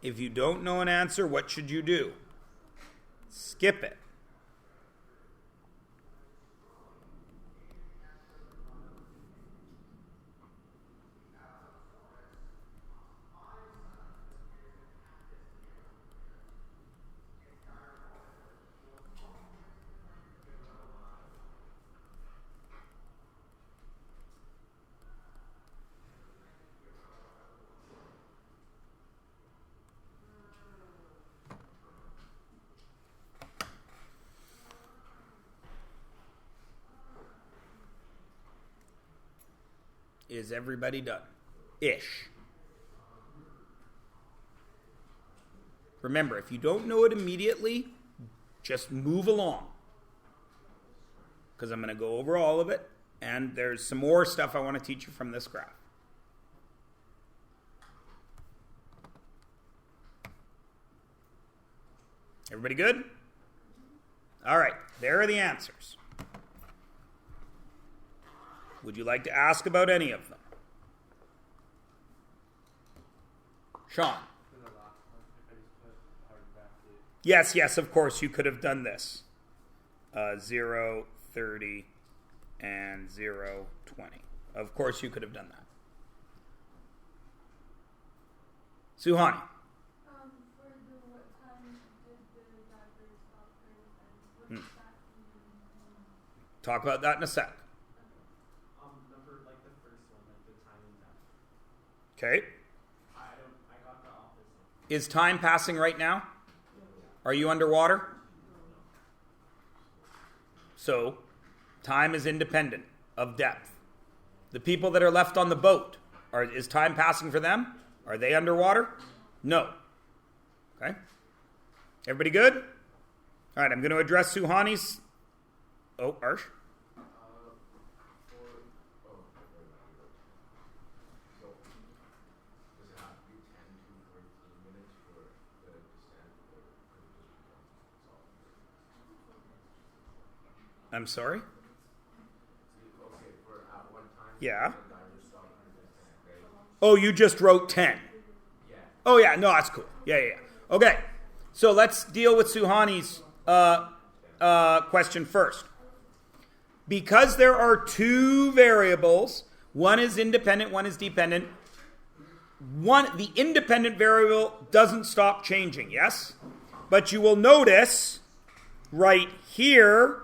If you don't know an answer, what should you do? Skip it. Is everybody done? Ish. Remember, if you don't know it immediately, just move along. Because I'm going to go over all of it, and there's some more stuff I want to teach you from this graph. Everybody good? All right, there are the answers. Would you like to ask about any of them? Sean? Yes, of course, you could have done this. 0, 30, and 0, 20. Of course, you could have done that. Suhani? Talk about that in a sec. Okay. I got the opposite. Is time passing right now? Are you underwater? So, time is independent of depth. The people that are left on the boat, is time passing for them? Are they underwater? No. Okay. Everybody good? All right, I'm going to address Suhani's. Oh, Arsh. I'm sorry? Yeah. Oh, you just wrote 10. Oh, yeah. No, that's cool. Yeah. Okay. So let's deal with Suhani's question first. Because there are two variables, one is independent, one is dependent. The independent variable doesn't stop changing, yes? But you will notice right here,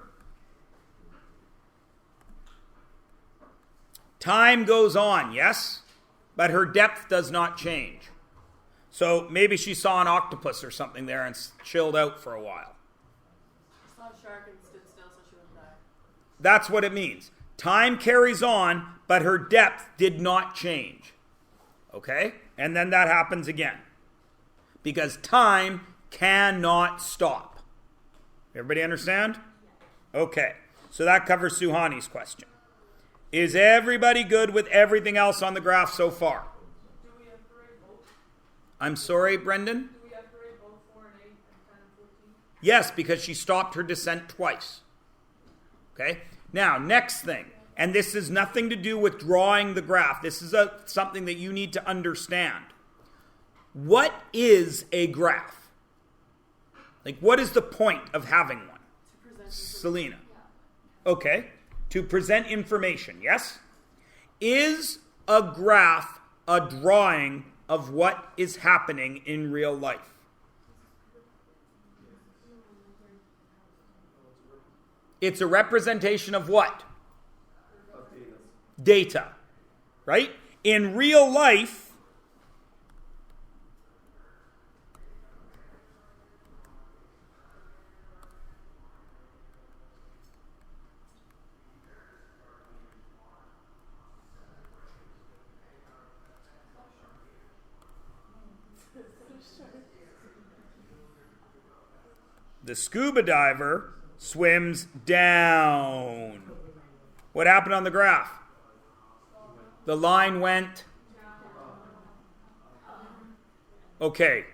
time goes on, yes? But her depth does not change. So maybe she saw an octopus or something there and chilled out for a while. She saw a shark and stood still so she wouldn't die. That's what it means. Time carries on, but her depth did not change. Okay? And then that happens again. Because time cannot stop. Everybody understand? Okay. So that covers Suhani's question. Is everybody good with everything else on the graph so far? Do we have to rate both? I'm sorry, Brendan? Do we have to rate both 4 and 8 and 10 and 14? Yes, because she stopped her descent twice. Okay? Now, next thing. And this has nothing to do with drawing the graph. This is something that you need to understand. What is a graph? Like, what is the point of having one? Selena. Yeah. Okay. To present information, yes? Is a graph a drawing of what is happening in real life? It's a representation of what? Data. Right? In real life, the scuba diver swims down. What happened on the graph? The line went. Okay.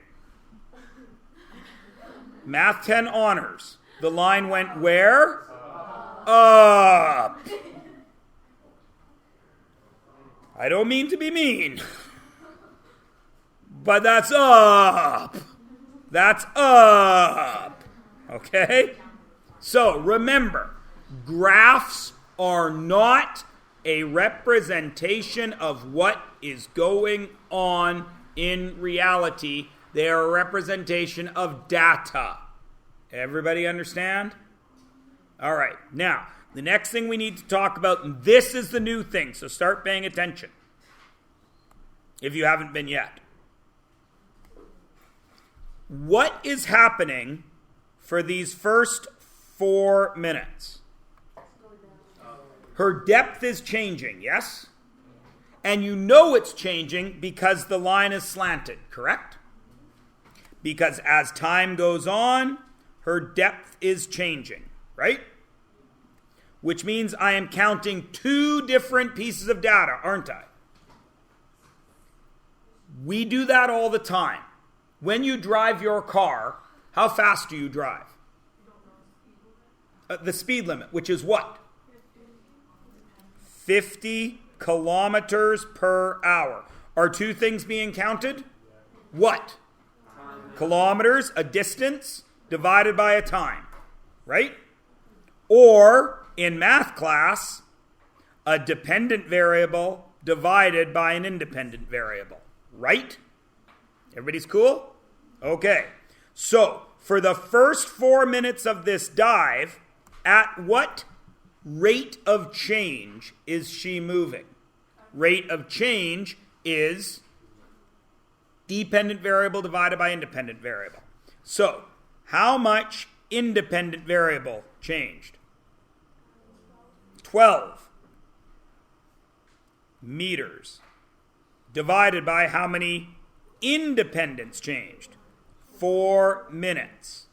Math 10 honors. The line went where? Up. I don't mean to be mean. But that's up. That's up. Okay? So remember, graphs are not a representation of what is going on in reality. They are a representation of data. Everybody understand? All right. Now, the next thing we need to talk about, and this is the new thing, so start paying attention if you haven't been yet. What is happening for these first 4 minutes? Her depth is changing, yes? And you know it's changing because the line is slanted, correct? Because as time goes on, her depth is changing, right? Which means I am counting 2 different pieces of data, aren't I? We do that all the time. When you drive your car, how fast do you drive? The speed limit, which is what? 50 kilometers per hour. Are 2 things being counted? What? Kilometers, a distance, divided by a time. Right? Or, in math class, a dependent variable divided by an independent variable. Right? Everybody's cool? Okay. So, for the first 4 minutes of this dive, at what rate of change is she moving? Rate of change is dependent variable divided by independent variable. So, how much independent variable changed? 12 meters. Divided by how many independents changed? 4 minutes.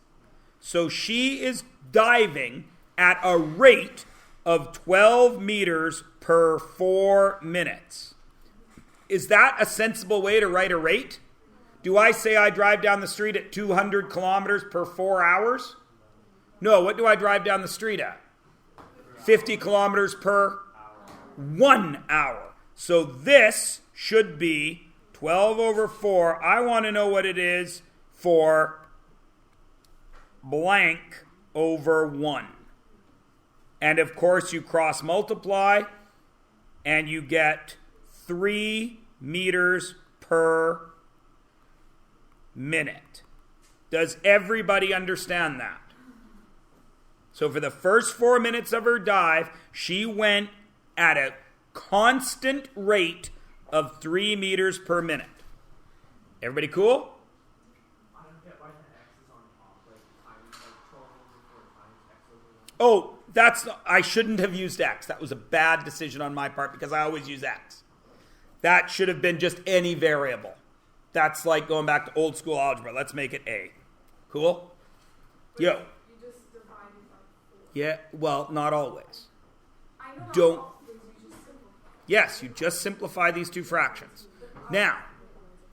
So she is diving at a rate of 12 meters per 4 minutes. Is that a sensible way to write a rate? Do I say I drive down the street at 200 kilometers per 4 hours? No, what do I drive down the street at? 50 kilometers per 1 hour. So this should be 12 over 4. I want to know what it is for blank over 1. And of course you cross multiply and you get 3 meters per minute. Does everybody understand that? So for the first 4 minutes of her dive, she went at a constant rate of 3 meters per minute. Everybody cool? I don't get why the X is on top, like times like 12 over 4 times X over 1. Oh, I shouldn't have used X. That was a bad decision on my part because I always use X. That should have been just any variable. That's like going back to old school algebra. Let's make it A. Cool? But Yo. You just divided by 4. Yeah, well, not always. I know Don't- not always, you just simplify. Yes, you just simplify these 2 fractions. Now,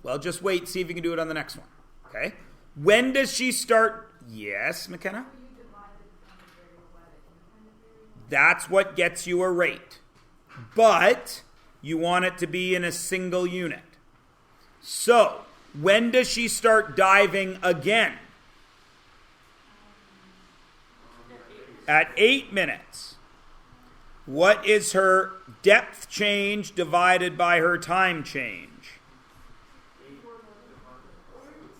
well, just wait, see if you can do it on the next one. Okay? When does she start? Yes, McKenna? That's what gets you a rate. But you want it to be in a single unit. So, when does she start diving again? At 8 minutes. What is her depth change divided by her time change?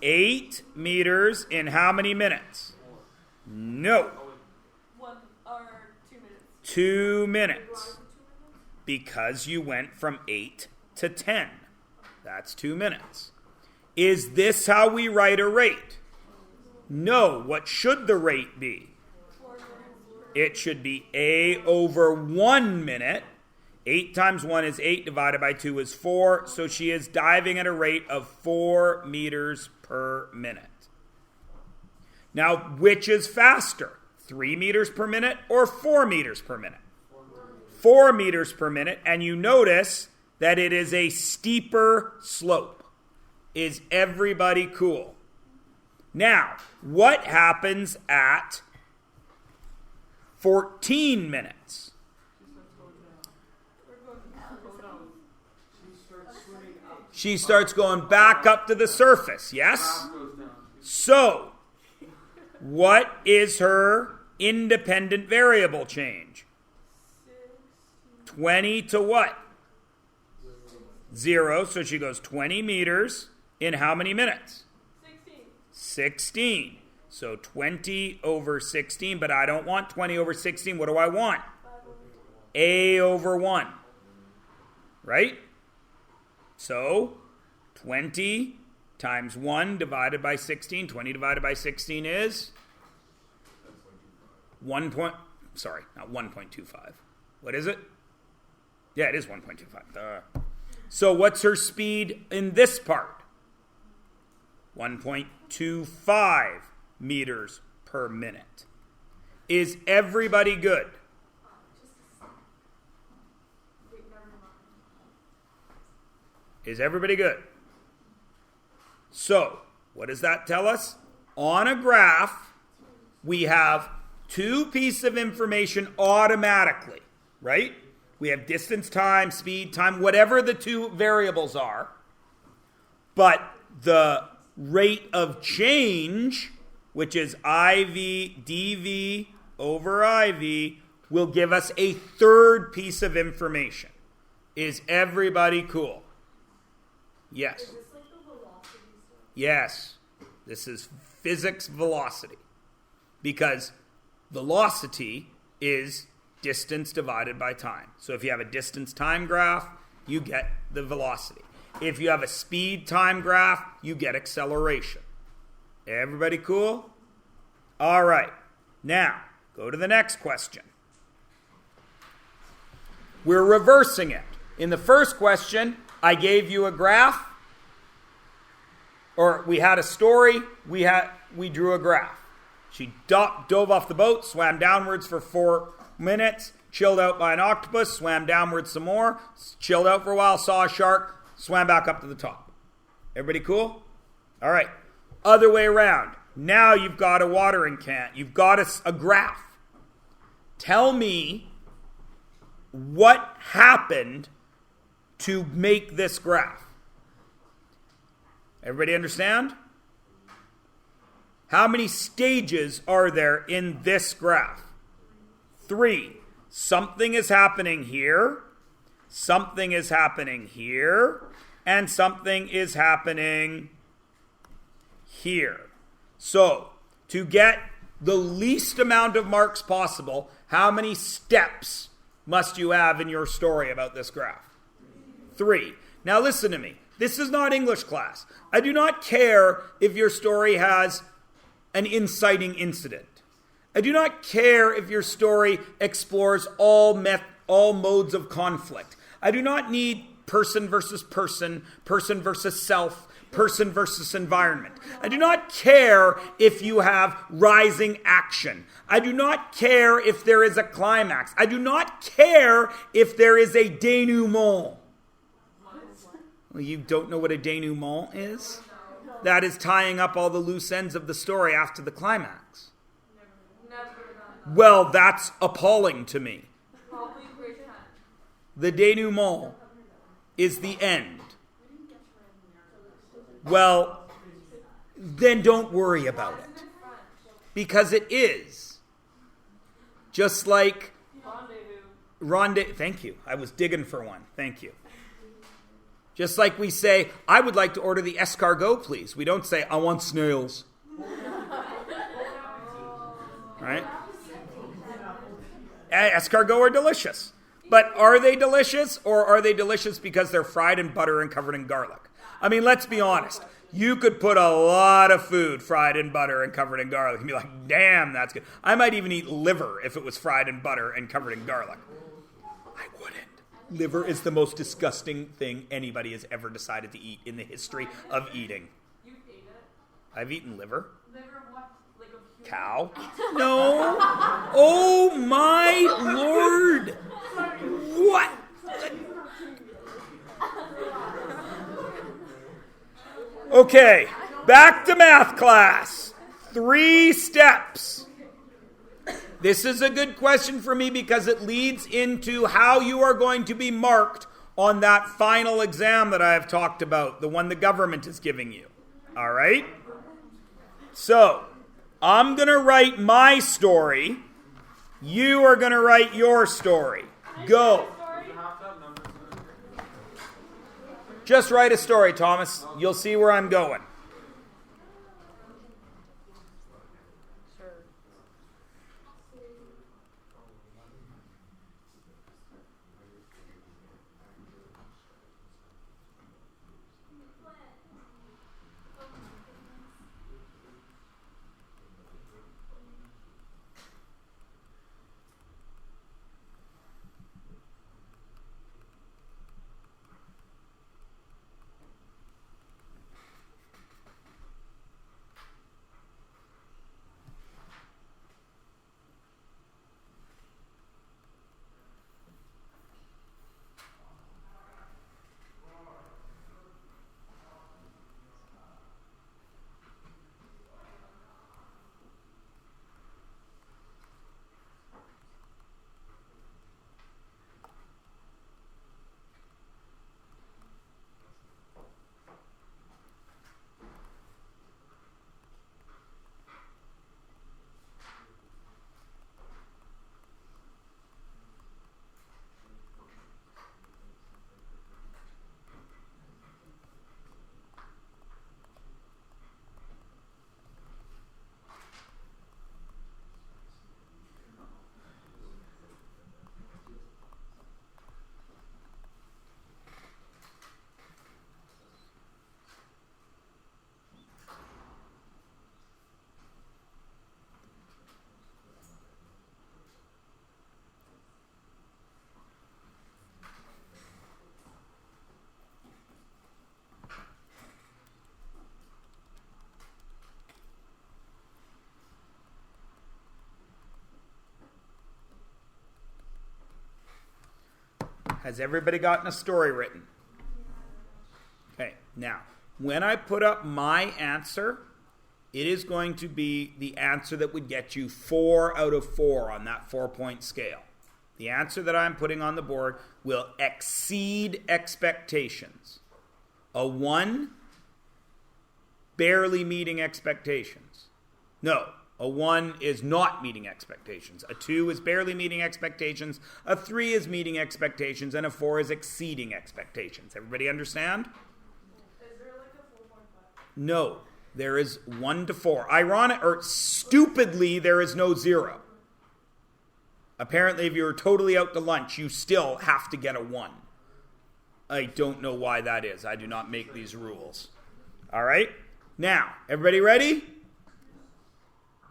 8 meters in how many minutes? No. 1 or 2 minutes. 2 minutes. Because you went from 8 to 10. That's 2 minutes. Is this how we write a rate? No. What should the rate be? 4 minutes. It should be A over 1 minute. 8 times 1 is 8, divided by 2 is 4. So she is diving at a rate of 4 meters per minute. Now, which is faster? 3 meters per minute or 4 meters per minute? 4 meters per minute. And you notice that it is a steeper slope. Is everybody cool? Now, what happens at 14 minutes? She starts swimming up she starts going back up to the surface. Yes? Graph goes down. So, what is her independent variable change? 20 to what? 0. So she goes 20 meters in how many minutes? 16. So 20 over 16, but I don't want 20 over 16. What do I want? A over 1. Right? So 20 times 1 divided by 16. 20 divided by 16 is 1. Sorry, not 1.25. What is it? Yeah, it is 1.25. So what's her speed in this part? 1.25 meters per minute. Is everybody good? Is everybody good? So, what does that tell us? On a graph, we have two pieces of information automatically, right? We have distance, time, speed, time, whatever the two variables are. But the rate of change, which is IV dV over IV, will give us a third piece of information. Is everybody cool? Yes. Is this like the velocity stuff? Yes. This is physics velocity. Because velocity is distance divided by time. So if you have a distance time graph, you get the velocity. If you have a speed time graph, you get acceleration. Everybody cool? All right. Now, go to the next question. We're reversing it. In the first question, I gave you a graph, or we had a story, we drew a graph. She dove off the boat, swam downwards for 4 minutes, chilled out by an octopus, swam downwards some more, chilled out for a while, saw a shark, swam back up to the top. Everybody cool? All right. Other way around. Now you've got a watering can. You've got a graph. Tell me what happened to make this graph. Everybody understand? How many stages are there in this graph? 3. Something is happening here, something is happening here, and something is happening here. So, to get the least amount of marks possible, how many steps must you have in your story about this graph? 3. Now listen to me. This is not English class. I do not care if your story has an inciting incident. I do not care if your story explores all modes of conflict. I do not need person versus person, person versus self, person versus environment. I do not care if you have rising action. I do not care if there is a climax. I do not care if there is a denouement. Well, you don't know what a denouement is? That is tying up all the loose ends of the story after the climax. Well, that's appalling to me. The denouement is the end. Well, then don't worry about it. Because it is. Just like rendezvous. Thank you. I was digging for one. Thank you. Just like we say, I would like to order the escargot, please. We don't say, I want snails. Right? Escargot are delicious. But are they delicious, or are they delicious because they're fried in butter and covered in garlic? I mean, let's be honest. You could put a lot of food fried in butter and covered in garlic and be like, damn, that's good. I might even eat liver if it was fried in butter and covered in garlic. I wouldn't. Liver is the most disgusting thing anybody has ever decided to eat in the history of eating. You've ate it? I've eaten liver. Liver of what? Like a Cow? No. Oh my Lord. What? Okay, back to math class. 3 steps. This is a good question for me because it leads into how you are going to be marked on that final exam that I have talked about, the one the government is giving you. All right? So, I'm going to write my story. You are going to write your story. Go. Just write a story, Thomas. You'll see where I'm going. Has everybody gotten a story written? Okay, now, when I put up my answer, it is going to be the answer that would get you 4 out of 4 on that 4-point scale. The answer that I'm putting on the board will exceed expectations. A 1, barely meeting expectations. No, a 1 is not meeting expectations. A 2 is barely meeting expectations. A 3 is meeting expectations. And a 4 is exceeding expectations. Everybody understand? Is there like a 4.5? No. There is 1 to 4. Stupidly, there is no 0. Apparently, if you're totally out to lunch, you still have to get a 1. I don't know why that is. I do not make these rules. All right? Now, everybody ready?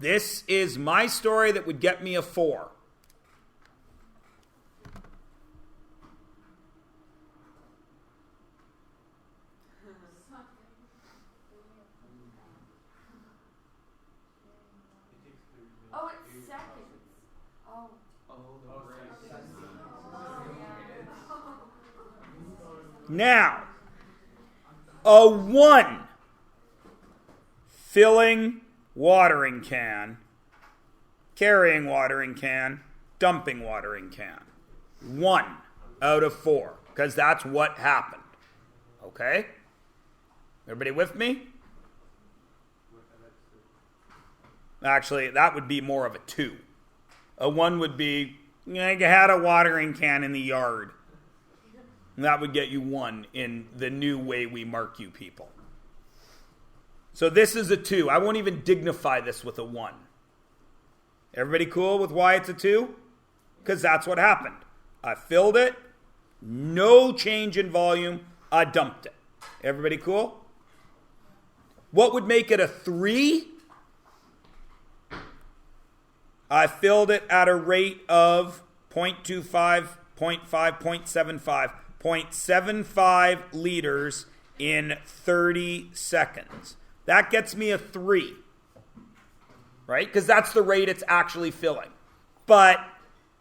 This is my story that would get me a 4. Oh, it's seconds. Oh. Now, a 1 filling watering can, carrying watering can, dumping watering can. 1 out of 4, because that's what happened. Okay? Everybody with me? Actually, that would be more of a 2. A 1 would be, you had a watering can in the yard. And that would get you 1 in the new way we mark you people. So this is a 2. I won't even dignify this with a 1. Everybody cool with why it's a 2? Because that's what happened. I filled it. No change in volume. I dumped it. Everybody cool? What would make it a 3? I filled it at a rate of 0.25, 0.5, 0.75. 0.75 liters in 30 seconds. That gets me a 3. Right? Because that's the rate it's actually filling. But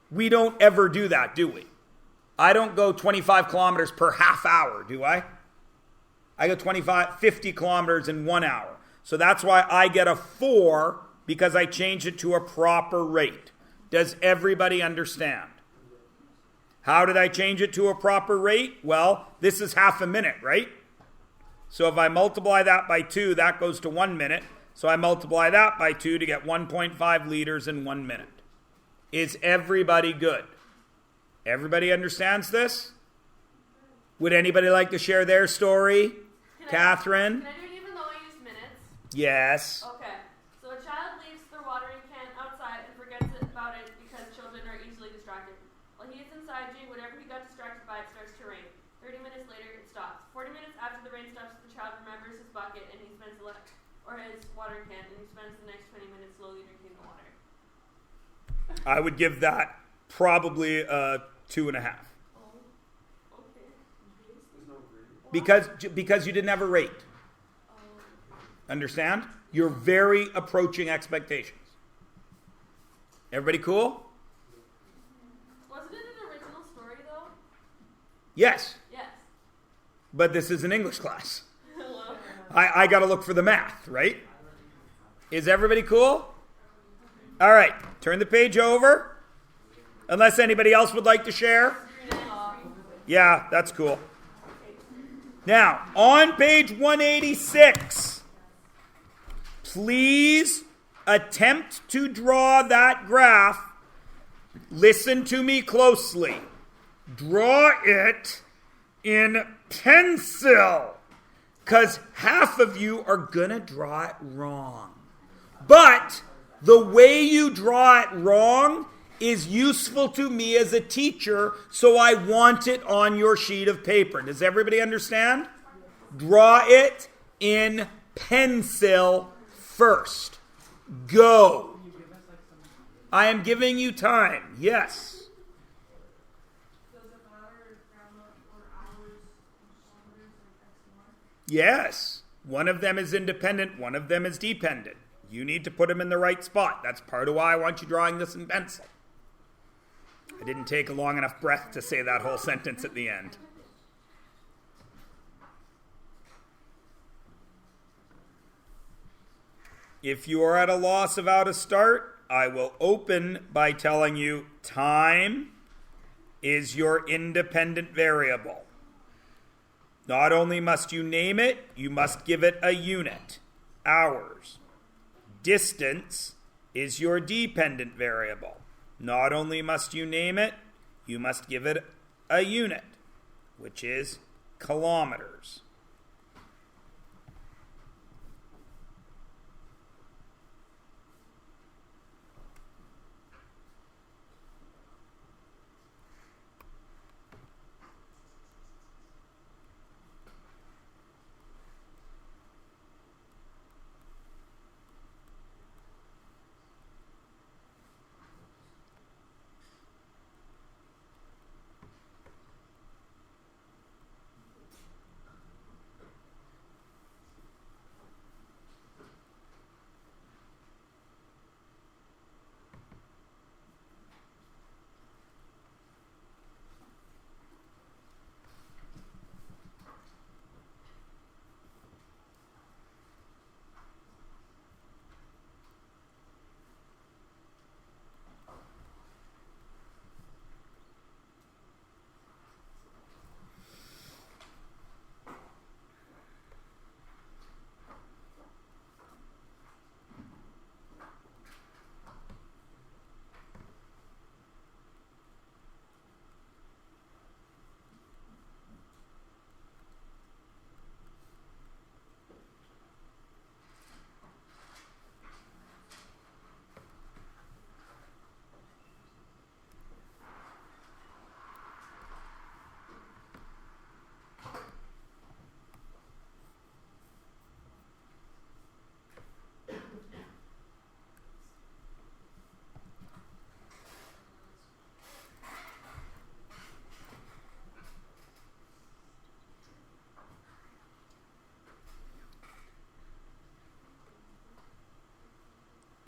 we don't ever do that, do we? I don't go 25 kilometers per half hour, do I? I go 50 kilometers in 1 hour. So that's why I get a 4, because I changed it to a proper rate. Does everybody understand? How did I change it to a proper rate? Well, this is half a minute, right? So if I multiply that by 2, that goes to 1 minute. So I multiply that by 2 to get 1.5 liters in 1 minute. Is everybody good? Everybody understands this? Would anybody like to share their story? Catherine? Can I do it even though I use minutes? Yes. Okay. So a child leaves their watering can outside and forgets about it because children are easily distracted. While he is inside doing whatever he got distracted by, it starts to rain. 30 minutes later, it stops. 40 minutes after the rain stops, the child remembers his bucket and he spends or his watering can, and he spends the next 20 minutes slowly drinking the water. I would give that probably a 2.5. Oh, okay. Because you didn't have a rate. Understand? You're very approaching expectations. Everybody cool? Wasn't it an original story, though? Yes. Yes. But this is an English class. Hello. I got to look for the math, right? Is everybody cool? All right. Turn the page over. Unless anybody else would like to share. Yeah, that's cool. Now, on page 186, please attempt to draw that graph. Listen to me closely. Draw it in pencil, because half of you are going to draw it wrong. But the way you draw it wrong is useful to me as a teacher, so I want it on your sheet of paper. Does everybody understand? Draw it in pencil first. Go. I am giving you time. Yes. Yes. One of them is independent, one of them is dependent. You need to put them in the right spot. That's part of why I want you drawing this in pencil. I didn't take a long enough breath to say that whole sentence at the end. If you are at a loss of how to start, I will open by telling you time is your independent variable. Not only must you name it, you must give it a unit, hours. Distance is your dependent variable. Not only must you name it, you must give it a unit, which is kilometers.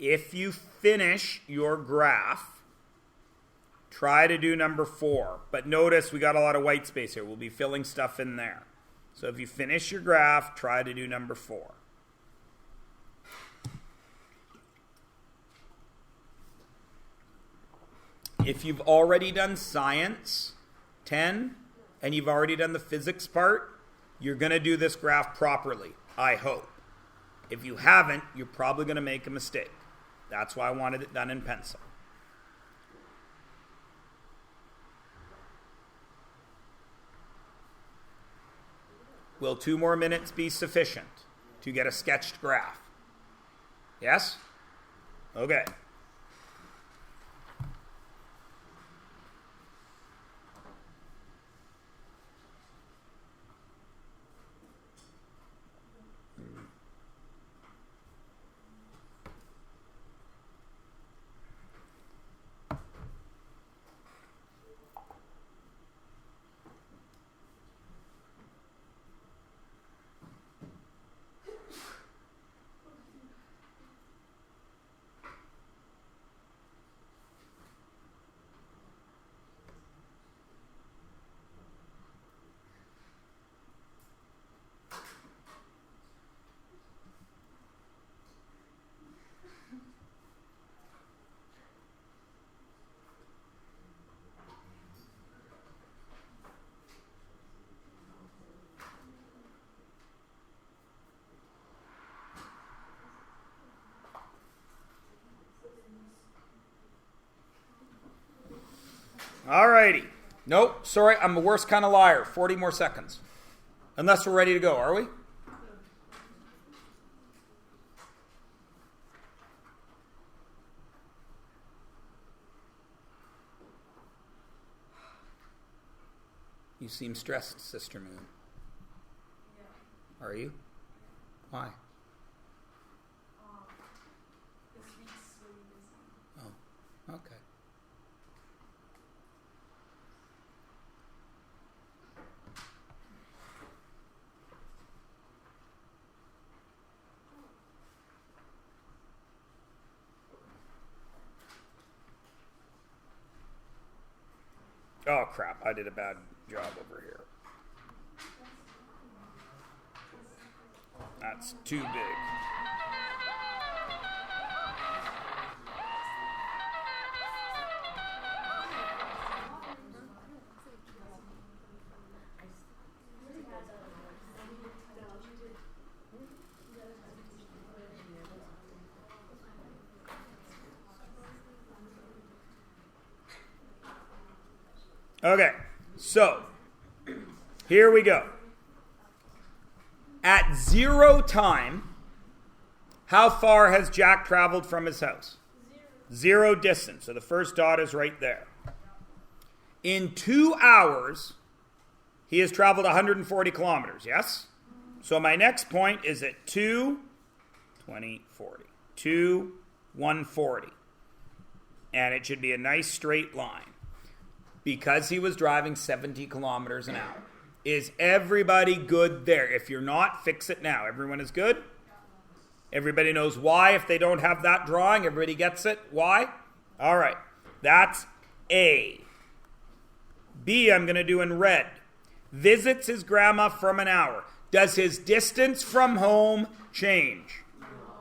If you finish your graph, try to do number 4. But notice we got a lot of white space here. We'll be filling stuff in there. So if you finish your graph, try to do number 4. If you've already done science, 10 and you've already done the physics part, you're going to do this graph properly, I hope. If you haven't, you're probably going to make a mistake. That's why I wanted it done in pencil. Will 2 more minutes be sufficient to get a sketched graph? Yes? Okay. Alrighty. Nope, sorry, I'm the worst kind of liar. 40 more seconds. Unless we're ready to go, are we? You seem stressed, Sister Moon. Yeah. Are you? Why? This week's really busy. Oh, okay. Oh, crap. I did a bad job over here. That's too big. Okay, so here we go. At 0 time, how far has Jack traveled from his house? 0 distance. So the first dot is right there. In 2 hours, he has traveled 140 kilometers, yes? So my next point is at 2, 20, 40. 2, 140. And it should be a nice straight line. Because he was driving 70 kilometers an hour. Is everybody good there? If you're not, fix it now. Everyone is good? Everybody knows why if they don't have that drawing? Everybody gets it? Why? All right. That's A. B, I'm going to do in red. Visits his grandma from an hour. Does his distance from home change?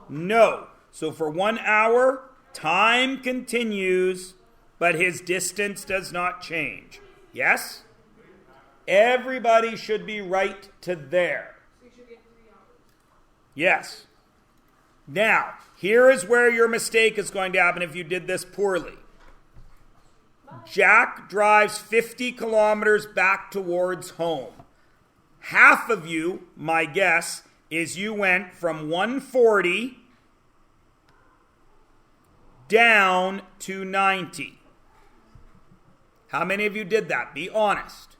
No. So for 1 hour, time continues, but his distance does not change. Yes? Everybody should be right to there. So you should get 3 hours. Yes. Now, here is where your mistake is going to happen if you did this poorly. Jack drives 50 kilometers back towards home. Half of you, my guess, is you went from 140 down to 90. How many of you did that? Be honest.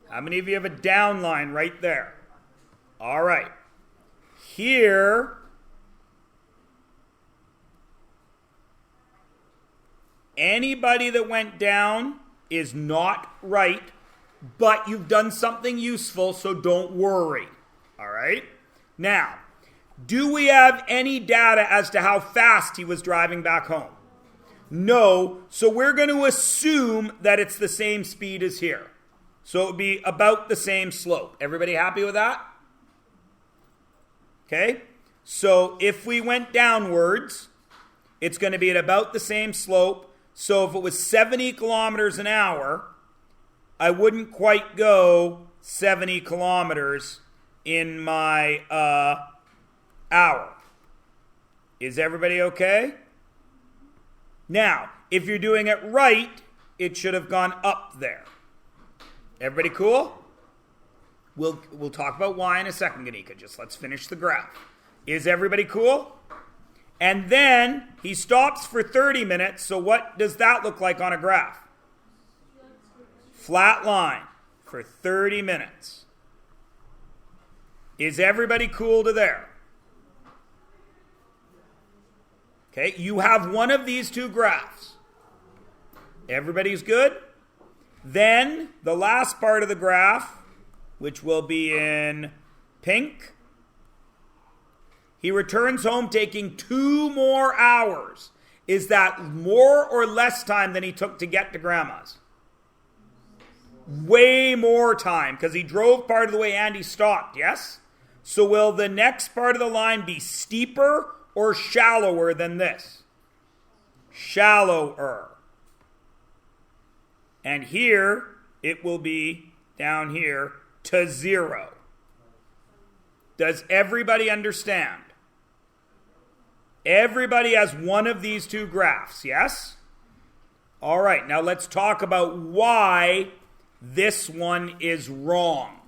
How many of you have a down line right there? All right. Here, anybody that went down is not right, but you've done something useful, so don't worry. All right? Now, do we have any data as to how fast he was driving back home? No, so we're going to assume that it's the same speed as here. So it would be about the same slope. Everybody happy with that? Okay? So if we went downwards, it's going to be at about the same slope. So if it was 70 kilometers an hour, I wouldn't quite go 70 kilometers in my hour. Is everybody okay? Now, if you're doing it right, it should have gone up there. Everybody cool? We'll talk about why in a second, Ganika. Just let's finish the graph. Is everybody cool? And then he stops for 30 minutes. So what does that look like on a graph? Flat line for 30 minutes. Is everybody cool to there? Okay, you have one of these two graphs. Everybody's good? Then the last part of the graph, which will be in pink, he returns home taking 2 more hours. Is that more or less time than he took to get to Grandma's? Way more time, because he drove part of the way and he stopped, yes? So will the next part of the line be steeper or shallower than this? Shallower. And here, it will be down here to 0. Does everybody understand? Everybody has one of these two graphs, yes? All right, now let's talk about why this one is wrong.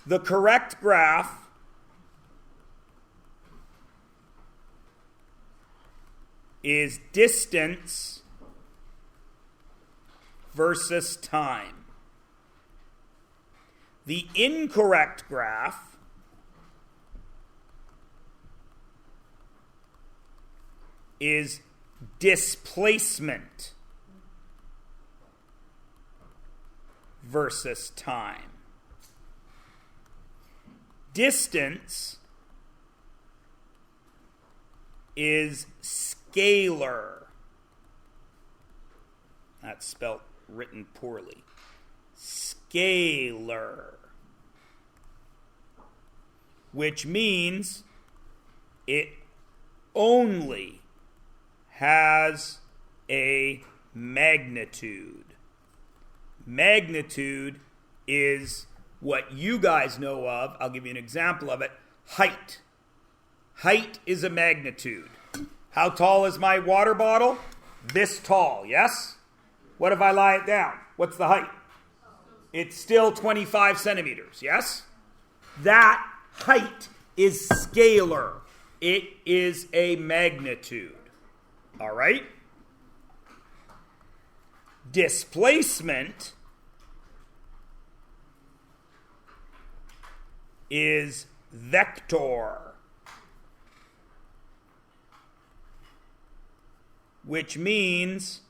The correct graph is distance versus time. The incorrect graph is displacement versus time. Distance is scalar. That's spelt written poorly. Scalar. Which means it only has a magnitude. Magnitude is what you guys know of. I'll give you an example of it. Height. Height is a magnitude. How tall is my water bottle? This tall, yes? What if I lie it down? What's the height? It's still 25 centimeters, yes? That height is scalar. It is a magnitude. All right? Displacement is vector, which means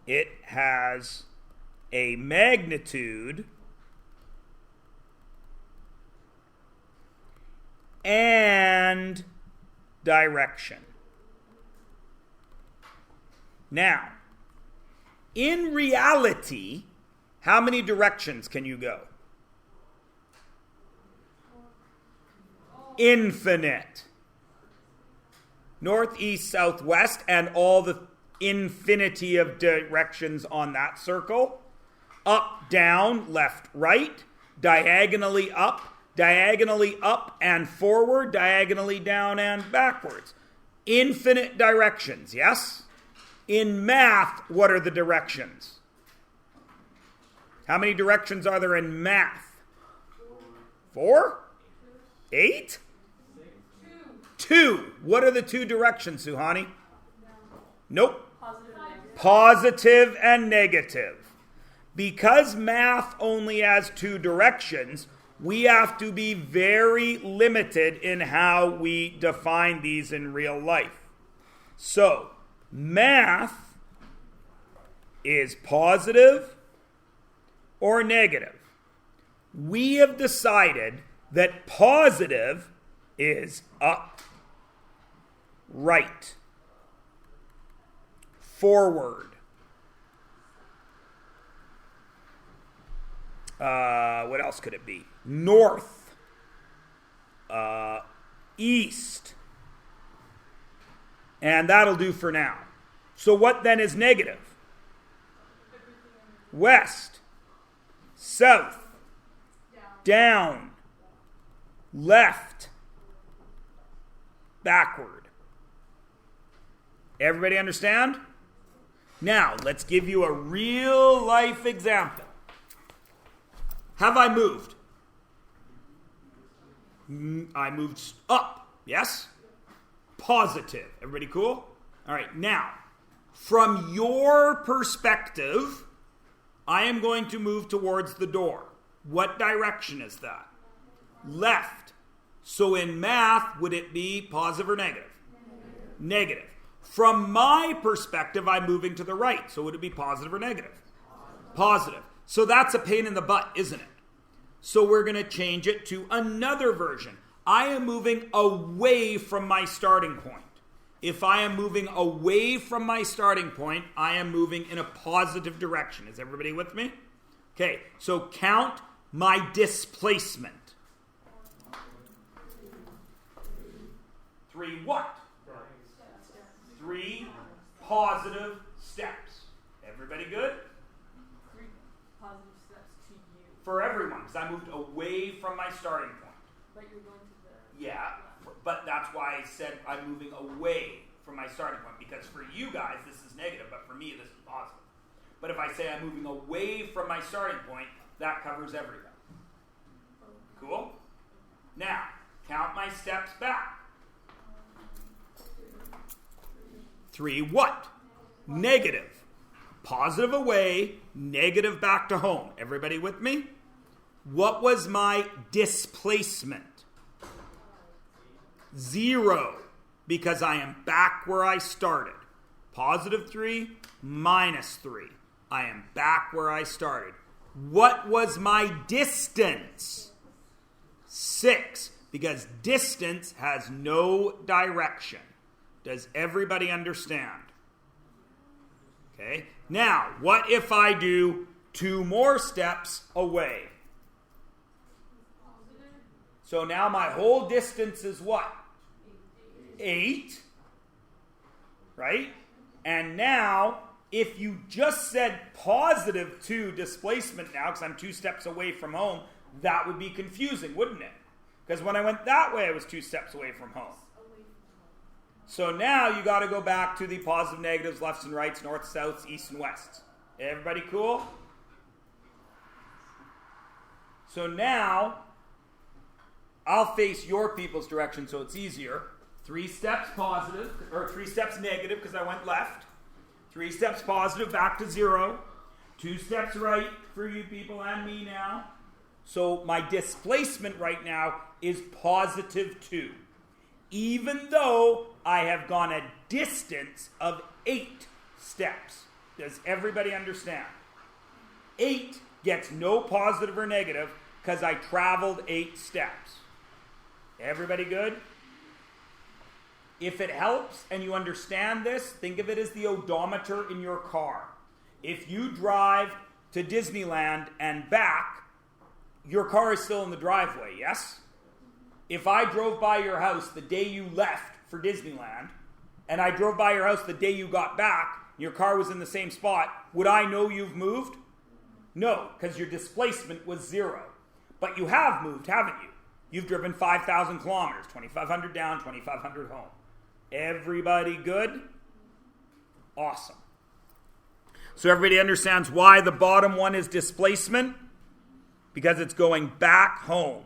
it has a magnitude and direction. Now, in reality, how many directions can you go? Infinite. North, east, south, west, and all the infinity of directions on that circle. Up, down, left, right, diagonally up and forward, diagonally down and backwards. Infinite directions, yes? In math, what are the directions? How many directions are there in math? 4? 8? 2. What are the 2 directions, Suhani? Nope. Positive and negative. Because math only has 2 directions, we have to be very limited in how we define these in real life. So, math is positive or negative. We have decided that positive is up, right, forward. What else could it be? North, east, And that'll do for now. So what then is negative? West, south, down, left, backward. Everybody understand? Now, let's give you a real life example. Have I moved? I moved up, yes? Positive. Everybody cool? All right, now, from your perspective, I am going to move towards the door. What direction is that? Left. So in math, would it be positive or negative? Negative. From my perspective, I'm moving to the right. So would it be positive or negative? Positive. So that's a pain in the butt, isn't it? So we're going to change it to another version. I am moving away from my starting point. If I am moving away from my starting point, I am moving in a positive direction. Is everybody with me? Okay, so count my displacement. 3 what? 3 positive steps. Everybody good? 3 positive steps to you. For everyone, because I moved away from my starting point. But you're going to the... Yeah, but that's why I said I'm moving away from my starting point, because for you guys, this is negative, but for me, this is positive. But if I say I'm moving away from my starting point, that covers everything. Cool? Now, count my steps back. 3 what? Negative. Positive away, negative back to home. Everybody with me? What was my displacement? 0, because I am back where I started. Positive 3, minus 3. I am back where I started. What was my distance? 6, because distance has no direction. Does everybody understand? Okay. Now, what if I do 2 more steps away? So now my whole distance is what? 8. Right? And now, if you just said positive 2 displacement now, because I'm 2 steps away from home, that would be confusing, wouldn't it? Because when I went that way, I was 2 steps away from home. So now you got to go back to the positive, negatives, lefts and rights, north, souths, east and wests. Everybody cool? So now, I'll face your people's direction so it's easier. 3 steps positive, or 3 steps negative because I went left. 3 steps positive, back to 0. 2 steps right for you people and me now. So my displacement right now is positive 2. Even though I have gone a distance of 8 steps. Does everybody understand? 8 gets no positive or negative because I traveled 8 steps. Everybody good? If it helps and you understand this, think of it as the odometer in your car. If you drive to Disneyland and back, your car is still in the driveway, yes? If I drove by your house the day you left for Disneyland, and I drove by your house the day you got back, your car was in the same spot, would I know you've moved? No, because your displacement was 0. But you have moved, haven't you? You've driven 5,000 kilometers, 2,500 down, 2,500 home. Everybody good? Awesome. So everybody understands why the bottom one is displacement? Because it's going back home.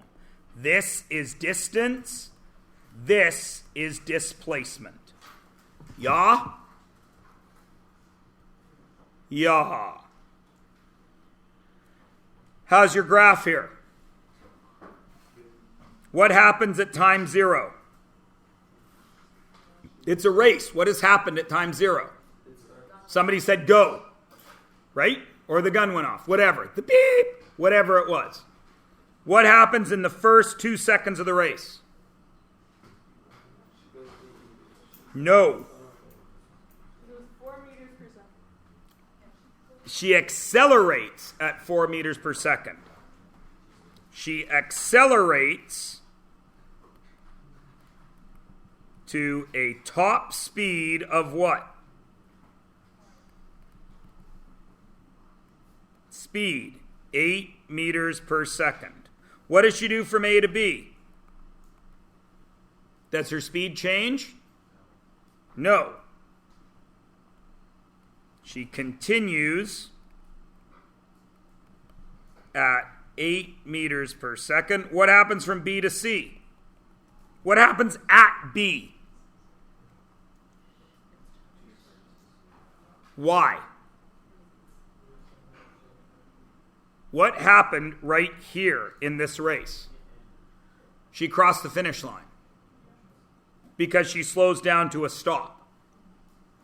This is distance. This is displacement. Yeah? Yeah. How's your graph here? What happens at time 0? It's a race. What has happened at time 0? Somebody said go, right? Or the gun went off. Whatever. The beep. Whatever it was. What happens in the first 2 seconds of the race? No. It was 4 meters per second. She accelerates at 4 meters per second. She accelerates to a top speed of what? Speed, 8 meters per second. What does she do from A to B? Does her speed change? No. She continues at 8 meters per second. What happens from B to C? What happens at B? Why? What happened right here in this race? She crossed the finish line because she slows down to a stop.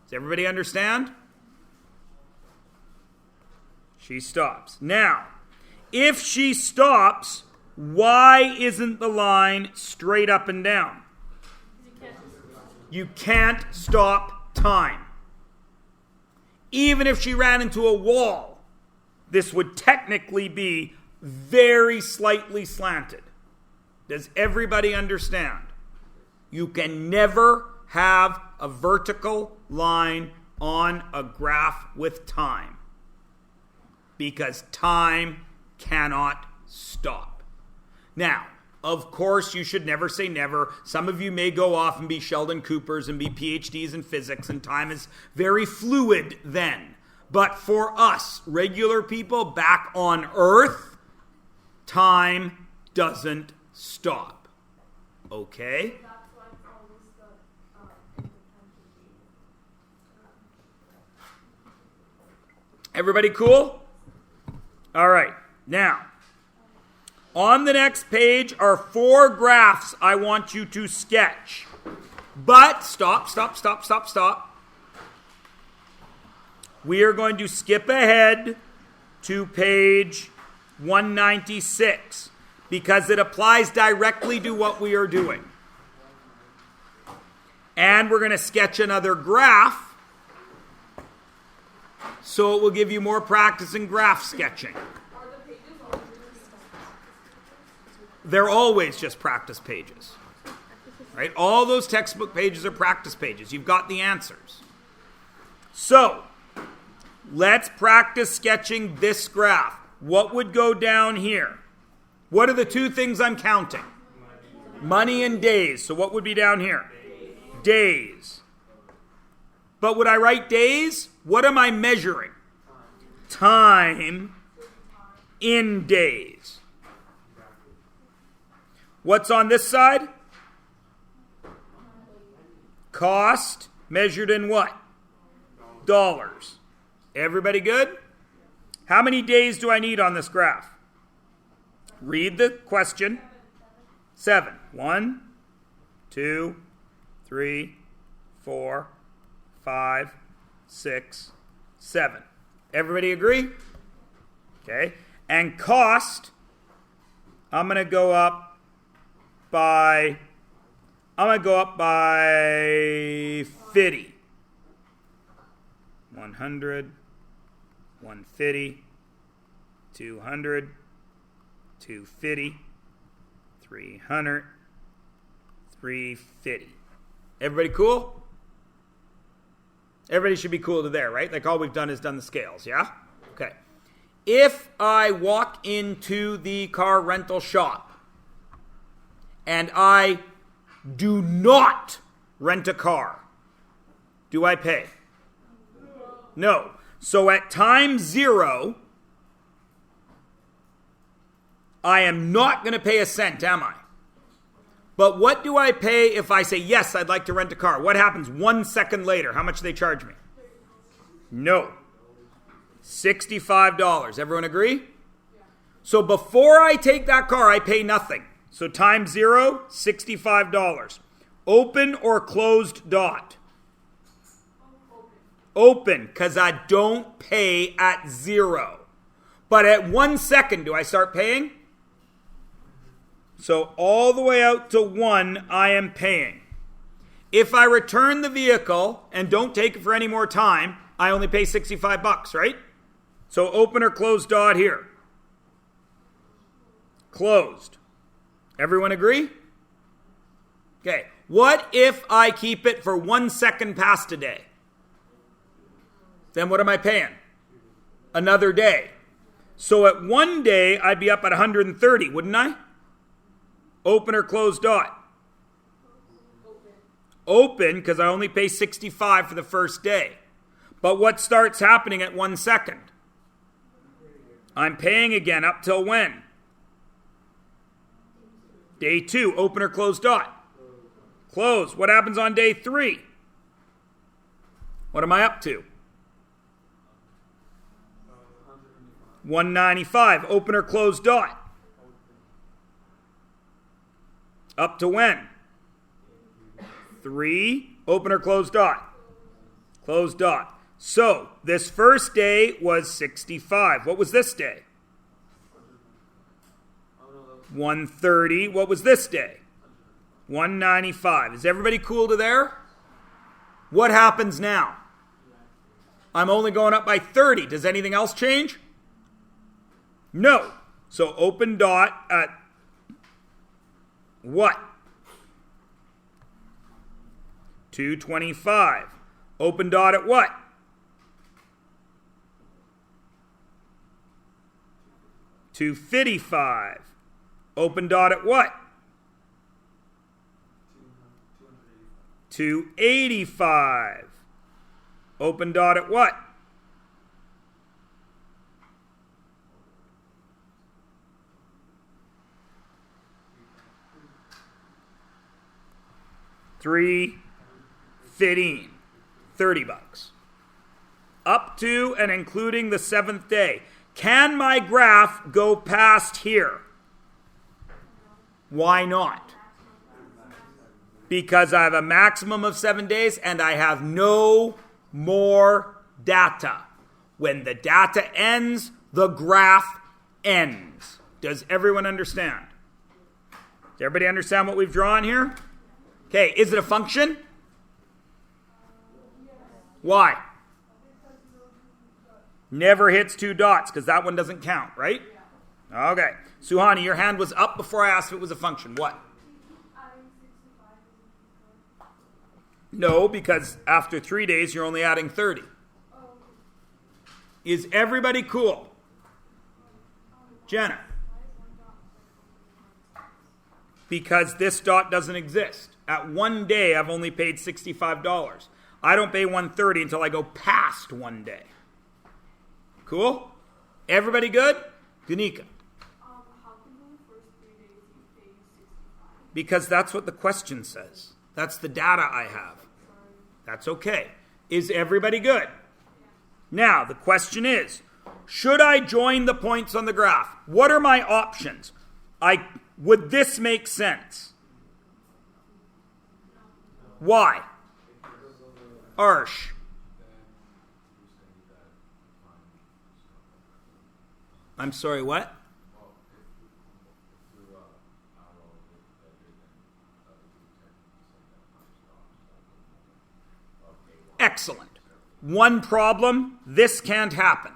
Does everybody understand? She stops. Now, if she stops, why isn't the line straight up and down? You can't stop time. Even if she ran into a wall, this would technically be very slightly slanted. Does everybody understand? You can never have a vertical line on a graph with time because time cannot stop. Now, of course, you should never say never. Some of you may go off and be Sheldon Coopers and be PhDs in physics, and time is very fluid then. But for us, regular people back on Earth, time doesn't stop. Okay? Everybody cool? All right. Now, on the next page are 4 graphs I want you to sketch. But stop. We are going to skip ahead to page 196 because it applies directly to what we are doing. And we're going to sketch another graph so it will give you more practice in graph sketching. They're always just practice pages. Right? All those textbook pages are practice pages. You've got the answers. So, let's practice sketching this graph. What would go down here? What are the 2 things I'm counting? Money and days. So what would be down here? Days. But would I write days? What am I measuring? Time in days. What's on this side? Cost measured in what? Dollars. Everybody good? How many days do I need on this graph? Read the question. 7. 1, 2, 3, 4, 5, 6, 7. Everybody agree? Okay. And cost, I'm going to go up by 50. 100, 150, 200, 250, 300, 350. Everybody cool? Everybody should be cool to there, right? Like all we've done is done the scales, yeah? Okay. If I walk into the car rental shop and I do not rent a car, do I pay? No. So at time 0, I am not going to pay a cent, am I? But what do I pay if I say, yes, I'd like to rent a car? What happens 1 second later? How much do they charge me? No. $65. Everyone agree? So before I take that car, I pay nothing. So time 0, $65. Open or closed dot? Open, because I don't pay at 0. But at 1 second, do I start paying? So all the way out to 1, I am paying. If I return the vehicle and don't take it for any more time, I only pay $65, right? So open or closed dot here. Closed. Everyone agree? Okay. what if I keep it for 1 second past a day? Then what am I paying? Another day. So at 1 day, I'd be up at 130, wouldn't I? Open or close dot? Open, because I only pay 65 for the first day. But what starts happening at 1 second? I'm paying again up till when? Day 2, open or close dot? Close. What happens on day 3? What am I up to? 195, open or close dot? Up to when? 3, open or close dot? Close dot. So, this first day was 65. What was this day? 130. What was this day? 195. Is everybody cool to there? What happens now? I'm only going up by 30. Does anything else change? No. So open dot at what? 225. Open dot at what? 255. Open dot at what? 285. Open dot at what? 315. $30. Up to and including the 7th day. Can my graph go past here? Why not? Because I have a maximum of 7 days and I have no more data. When the data ends, the graph ends. Does everyone understand? Does everybody understand what we've drawn here? Okay, is it a function? Why? Never hits 2 dots because that one doesn't count, right? Okay. Suhani, your hand was up before I asked if it was a function. What? No, because after 3 days, you're only adding 30. Is everybody cool? Jenna? Because this dot doesn't exist. At 1 day, I've only paid $65. I don't pay 130 until I go past 1 day. Cool? Everybody good? Gunika? How come in the first 3 days you pay 65? Because that's what the question says. That's the data I have. That's okay. Is everybody good? Now, the question is, should I join the points on the graph? What are my options? Would this make sense? Why? Arsh. I'm sorry, what? Excellent. One problem, this can't happen.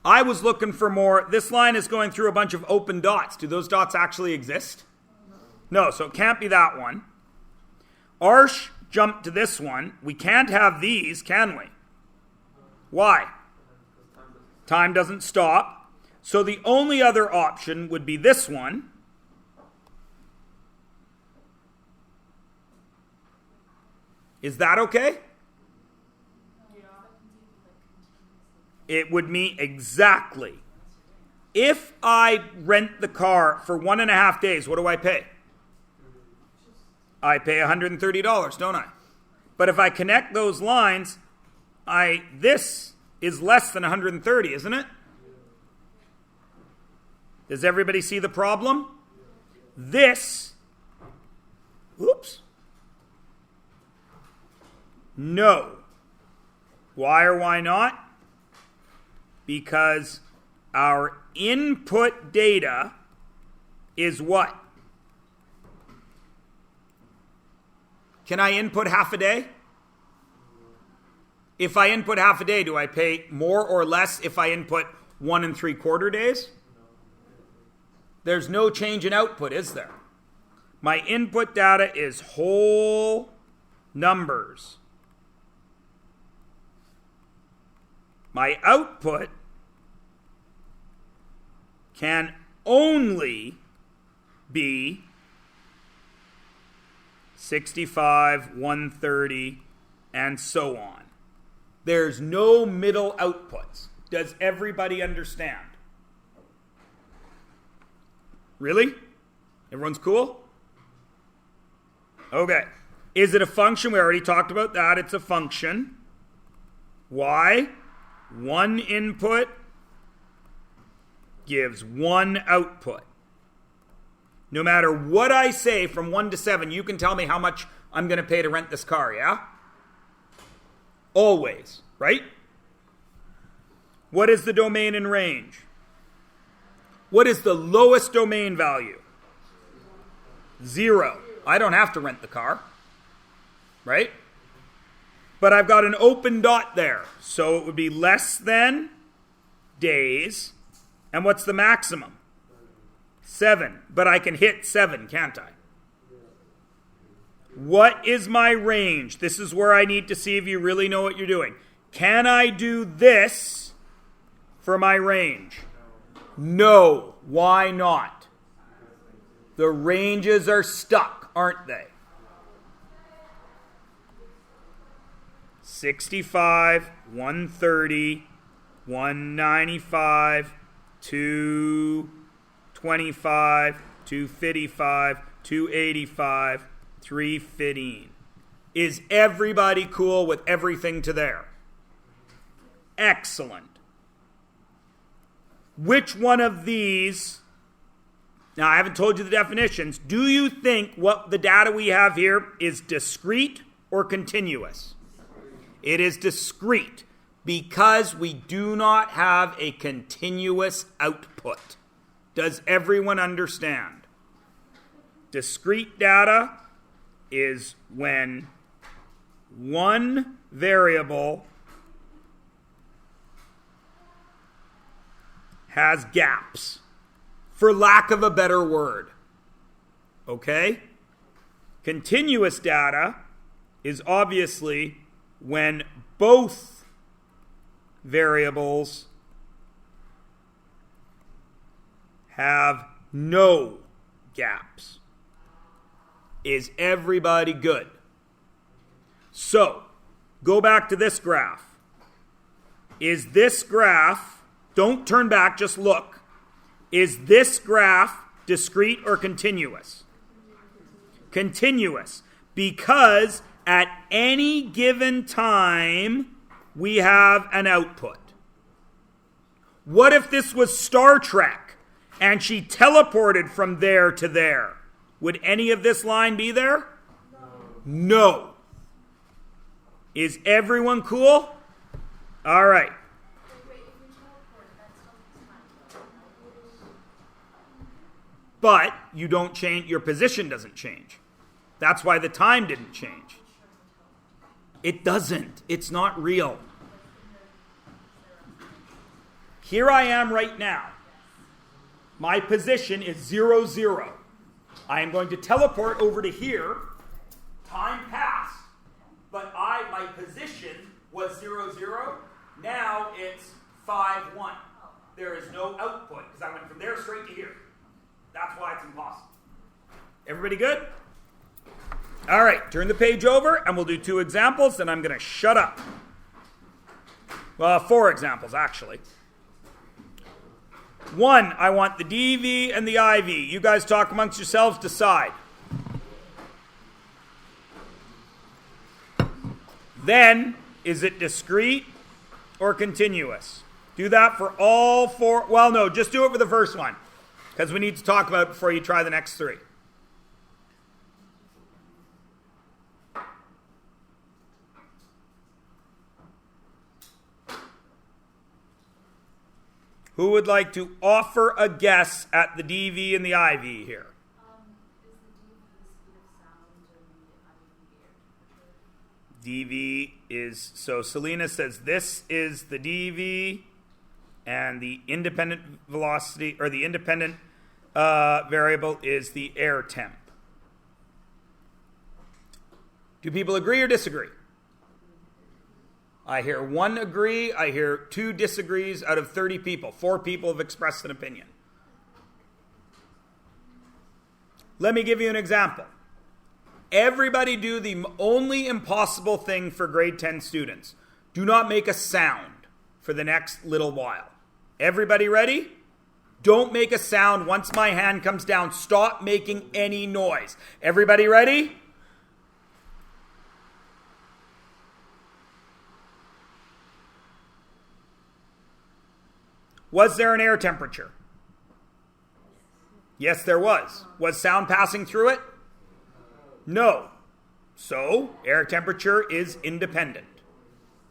I was looking for more. This line is going through a bunch of open dots. Do those dots actually exist? No, so it can't be that one. Arsh jumped to this one. We can't have these, can we? Why? Time doesn't stop. So the only other option would be this one. Is that okay? It would mean exactly. If I rent the car for 1.5 days, what do I pay? I pay $130, don't I? But if I connect those lines, this is less than 130, isn't it? Does everybody see the problem? This, oops. No. Why or why not? Because our input data is what? Can I input half a day? If I input half a day, do I pay more or less if I input 1 3/4 days? There's no change in output, is there? My input data is whole numbers. My output can only be 65, 130, and so on. There's no middle outputs. Does everybody understand? Really? Everyone's cool? Okay. Is it a function? We already talked about that. It's a function. Why? One input gives one output. No matter what I say from 1 to 7, you can tell me how much I'm going to pay to rent this car, yeah? Always, right? What is the domain and range? What is the lowest domain value? 0. I don't have to rent the car, right? But I've got an open dot there, so it would be less than days. And what's the maximum? 7. But I can hit 7, can't I? What is my range? This is where I need to see if you really know what you're doing. Can I do this for my range? No. Why not? The ranges are stuck, aren't they? 65, 130, 195, 225, 255, 285, 315. Is everybody cool with everything to there? Excellent. Which one of these, now I haven't told you the definitions, do you think what the data we have here is discrete or continuous? It is discrete because we do not have a continuous output. Does everyone understand? Discrete data is when one variable has gaps, for lack of a better word. Okay? Continuous data is obviously when both variables have no gaps. Is everybody good? So, go back to this graph. Is this graph, don't turn back, just look. Is this graph discrete or continuous? Continuous. Because at any given time, we have an output. What if this was Star Trek and she teleported from there to there? Would any of this line be there? No. Is everyone cool? All right. But you don't change, your position doesn't change. That's why the time didn't change. It doesn't. It's not real. Here I am right now. My position is 0, 0. I am going to teleport over to here. Time passed. But my position was 0, 0. Now it's 5, 1. There is no output because I went from there straight to here. That's why it's impossible. Everybody good? All right, turn the page over and we'll do 2 examples, then I'm going to shut up. Well, 4 examples, actually. 1, I want the DV and the IV. You guys talk amongst yourselves, decide. Then, is it discrete or continuous? Do that for all 4. Well, no, just do it for the first one, because we need to talk about it before you try the next 3. Who would like to offer a guess at the DV and the IV here? DV is, so Selena says this is the DV, and the independent velocity, or the independent variable is the air temp. Do people agree or disagree? I hear one agree. I hear two disagrees out of 30 people. 4 people have expressed an opinion. Let me give you an example. Everybody do the only impossible thing for grade 10 students. Do not make a sound for the next little while. Everybody ready? Don't make a sound once my hand comes down. Stop making any noise. Everybody ready? Was there an air temperature? Yes, there was. Was sound passing through it? No. So, air temperature is independent.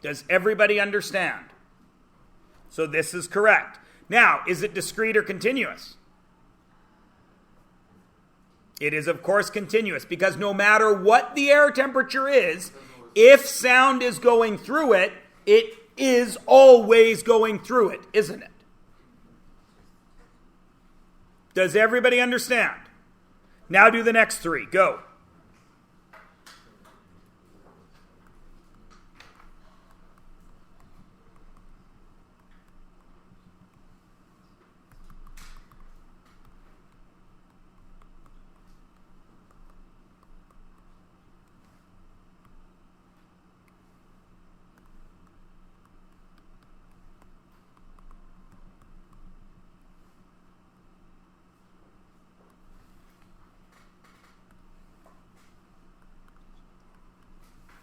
Does everybody understand? So this is correct. Now, is it discrete or continuous? It is, of course, continuous, because no matter what the air temperature is, if sound is going through it, it is always going through it, isn't it? Does everybody understand? Now do the next 3. Go.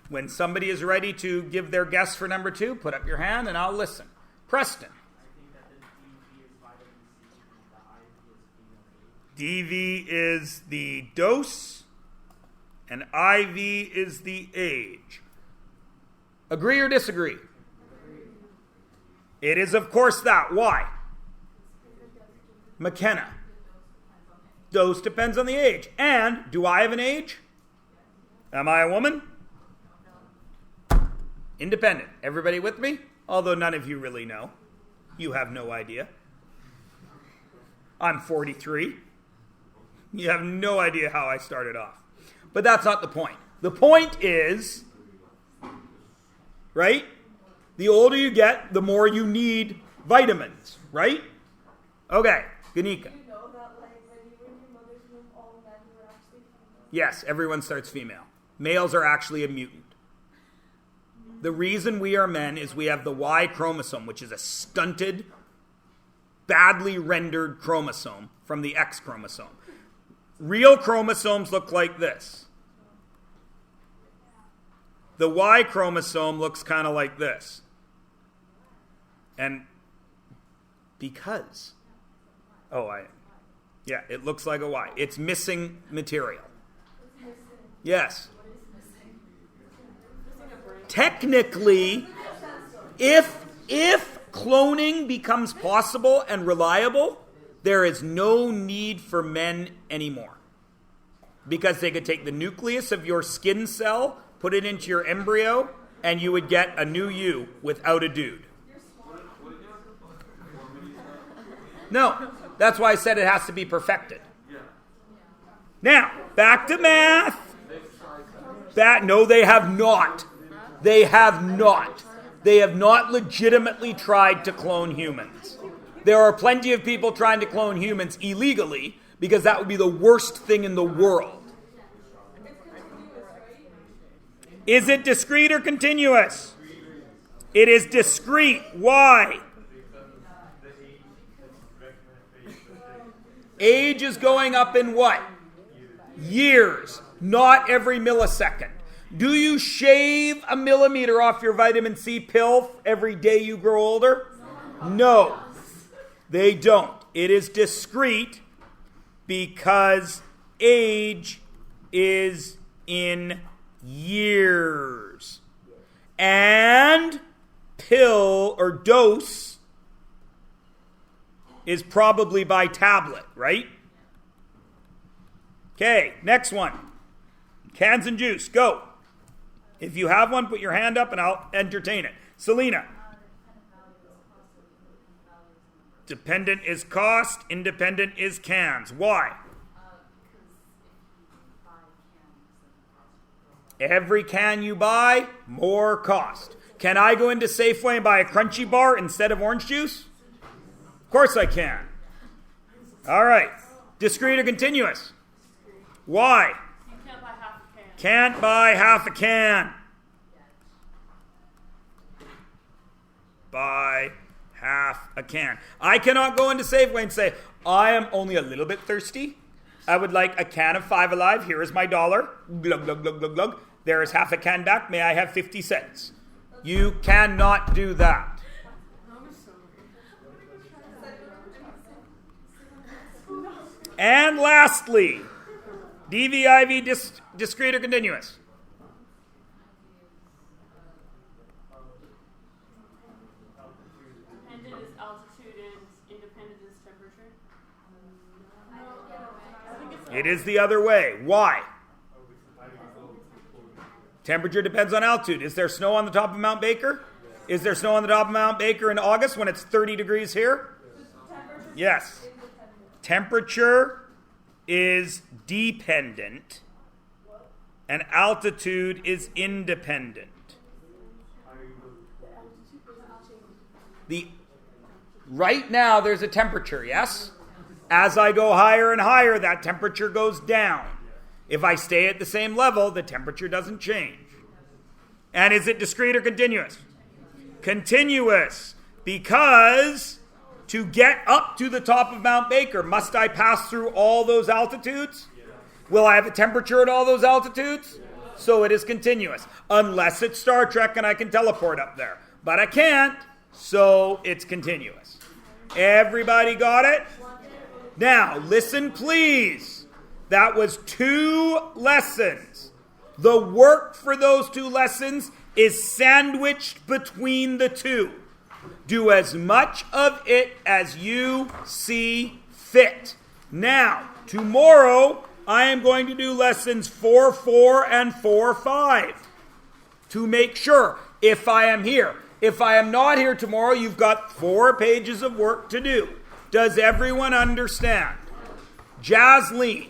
When somebody is ready to give their guess for number 2, put up your hand and I'll listen. Preston. I think that the DV is vitamin C and the IV is female age. DV is the dose and IV is the age. Agree or disagree? It is, of course, that. Why? McKenna. Dose depends on the age. And do I have an age? Am I a woman? Independent. Everybody with me? Although none of you really know. You have no idea. I'm 43. You have no idea how I started off. But that's not the point. The point is, right? The older you get, the more you need vitamins, right? Okay, Ganika. You know that, like, when you were in your mother's womb, all men were actually female? Yes, everyone starts female. Males are actually a mutant. The reason we are men is we have the Y chromosome, which is a stunted, badly rendered chromosome from the X chromosome. Real chromosomes look like this. The Y chromosome looks kind of like this. And because, it looks like a Y. It's missing material. Yes. Technically, if cloning becomes possible and reliable, there is no need for men anymore. Because they could take the nucleus of your skin cell, put it into your embryo, and you would get a new you without a dude. No, that's why I said it has to be perfected. Now, back to math. No, they have not. They have not. They have not legitimately tried to clone humans. There are plenty of people trying to clone humans illegally because that would be the worst thing in the world. Is it discrete or continuous? It is discrete. Why? Age is going up in what? Years, not every millisecond. Do you shave a millimeter off your vitamin C pill every day you grow older? No, they don't. It is discrete because age is in years. And pill or dose is probably by tablet, right? Okay, next one. Cans and juice, go. If you have one, put your hand up and I'll entertain it. Selena. Dependent is cost, independent is cans. Why? Every can you buy, more cost. Can I go into Safeway and buy a Crunchy Bar instead of orange juice? Of course I can. All right. Discrete or continuous? Why? You can't buy half a can. Can't buy half a can. Buy half a can. I cannot go into Safeway and say, I am only a little bit thirsty. I would like a can of Five Alive. Here is my $1. Glug, glug, glug, glug, glug. There is half a can back. May I have 50 cents? You cannot do that. And lastly, DVIV, discrete or continuous? Dependent is altitude and independent is temperature. It is the other way. Why? Temperature depends on altitude. Is there snow on the top of Mount Baker? Is there snow on the top of Mount Baker in August when it's 30 degrees here? Yes. Temperature is dependent and altitude is independent. Right now there's a temperature, yes? As I go higher and higher, that temperature goes down. If I stay at the same level, the temperature doesn't change. And is it discrete or continuous? Continuous, because to get up to the top of Mount Baker, must I pass through all those altitudes? Will I have a temperature at all those altitudes? So it is continuous, unless it's Star Trek and I can teleport up there. But I can't, so it's continuous. Everybody got it? Now, listen please. That was 2 lessons. The work for those 2 lessons is sandwiched between the 2. Do as much of it as you see fit. Now, tomorrow, I am going to do lessons 4.4 and 4.5 to make sure if I am here. If I am not here tomorrow, you've got 4 pages of work to do. Does everyone understand? Jasleen,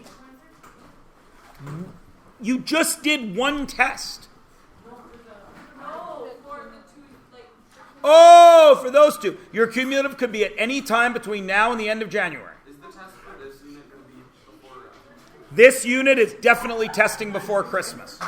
you just did 1 test. Oh, for those 2. Your cumulative could be at any time between now and the end of January. Is the test for this unit going to be before? This unit is definitely testing before Christmas.